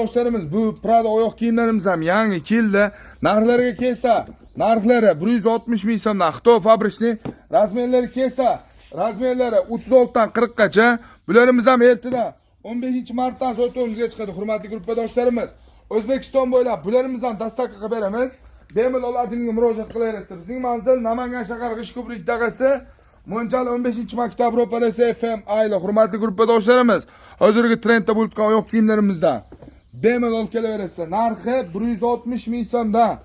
Dostlarımız bu Prada oyoq kiyimlerimiz ham yangi keldi. Narxlarga kelsa, narxlari 160 ming so'mdan Xitoy fabrichni, razmerlari kelsa, razmerlari 36 dan 40 gacha. Bularimiz ham ertadan 15 martdan sotuvimizga chiqadi, hurmatli gruppadoshlarimiz. O'zbekiston bo'ylab bularimizni ham dastavka qilib beramiz. Bemalol adimga murojaat qilaverasiz. Bizning manzil Namangan shahar G'ishko'prik dag'asi, Mo'ljal 15-maktab Ro'parasi FM Ayla. Hurmatli gruppadoshlarimiz, hozirgi trendda bo'lgan oyoq kiyimlarimizdan bemalol kelaverasiz. Narxi 160 ming so'mdan.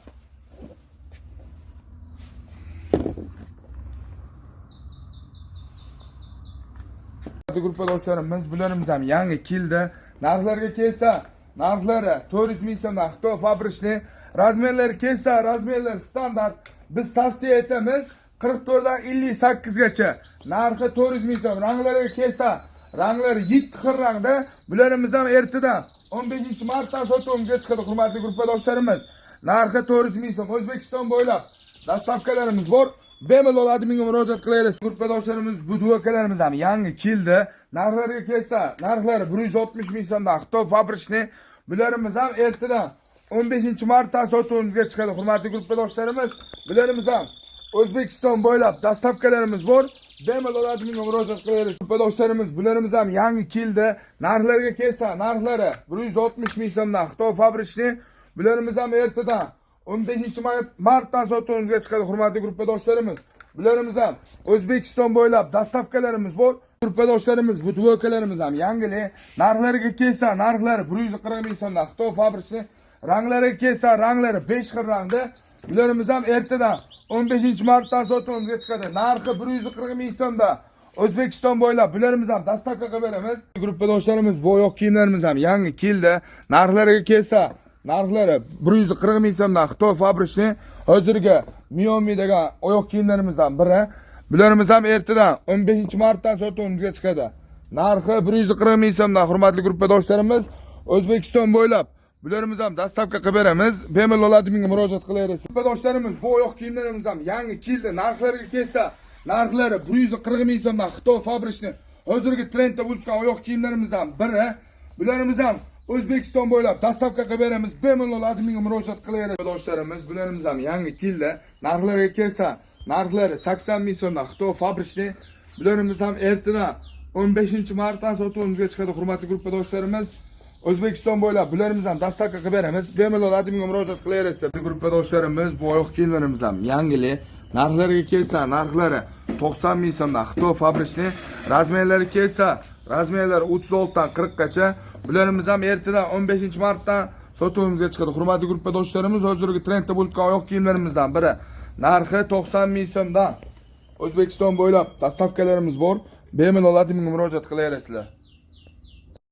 Gruppadoshlarimiz, bularimiz ham yangi keldi. Narxlarga kelsa, narxlari 400 ming so'mdan Xitoy fabrichni, razmerlari kelsa, razmerlar standart. Biz tavsiya etamiz 44 dan 58 gacha. Narxi 400 ming so'm. Ranglariga kelsa, ranglari 7 xil rangda. Bularimiz ham ertadan 15 martdan sotuvimizga chiqadi, hurmatli gruppadoshlarimiz. Narxi 400 ming so'm. O'zbekiston bo'ylab dastavkalarimiz bor. Bemalol adminga murojaat qilaylik. Gruppadoshlarimiz, bu duvokalarimiz ham yangi keldi. Narxlarga kelsa, narxlari 160 ming so'mdan Xitoy fabrichni. Bularimiz ham ertadan 15 martdan sotuvimizga chiqadi, hurmatli gruppadoshlarimiz. Bularimiz ham O'zbekiston bo'ylab dastavkalarimiz bor. Bemalol adminga murojaat qilaylik. Gruppadoshlarimiz, bularimiz ham yangi keldi. Narxlarga kelsa, narxlari 160 ming so'mdan Xitoy fabrichni. Bularimiz ham ertadan 15 martdan sotuvimizga chiqadi, hurmatli gruppadoshlarimiz. Bularimiz ham O'zbekiston bo'ylab dastavkalarimiz bor. Gruppadoshlarimiz, bu duvokalarimiz ham yangili. Narxlariga kelsa, narxlari 140 ming so'mdan Xitoy fabrichni. Ranglariga kelsa, ranglari 5 xil rangda. Bularimiz ham ertadan 15 martdan sotuvimizga chiqadi. Narxi 140 ming so'mda. O'zbekiston bo'ylab bularimiz ham dastavka qilib beramiz. Gruppadoshlarimiz, bu oyoq kiyimlarimiz ham yangi keldi. Narxlariga kelsa, narxlari 140 ming so'mdan Xitoy fabrichni. Hozirgi Xiaomi degan oyoq kiyimlarimizdan biri. Bularimiz ham ertadan 15 martdan sotuvimizga chiqadi. Narxi 140 ming so'mdan, hurmatli gruppadoshlarimiz. O'zbekiston bo'ylab bularimiz ham dastavka qilib beramiz. Bemalol adminga murojaat qilaylik. Gruppadoshlarimiz, bu oyoq kiyimlarimiz ham yangi keldi. Narxlariga kelsa, narxlari 140 ming so'mdan Xitoy fabrichni. Hozirgi trendda bo'lgan oyoq kiyimlarimizdan biri. Bularimiz ham O'zbekiston bo'ylab dastavka qilib beramiz. Bemalol adminga murojaat qilaylik. Do'stlarimiz, bularimiz ham yangi keldi. Narxlariga kelsa, narxlari 80 ming so'mdan Xitoy fabrichni. Bularimiz ham ertadan 15 martdan sotuvimizga chiqadi, hurmatli gruppadoshlarimiz. O'zbekiston bo'ylab bularimiz ham dastavka qilib beramiz. Bemalol adminga murojaat qilaylik. Gruppadoshlarimiz, bu oyoq kiyimlarimiz ham yangili. Narxlariga kelsa, narxlari 90 ming so'mdan Xitoy fabrichni. Razmerlari kelsa, razmerlari 36 dan 40 gacha. Bularimiz ham ertadan 15 martdan sotuvimizga chiqadi, hurmatli gruppadoshlarimiz. Hozirgi trendda bo'lgan oyoq kiyimlarimizdan biri. Narxi 90 ming so'mdan. O'zbekiston bo'ylab dastavkalarimiz bor. Bemalol adminga murojaat qilaverasizlar.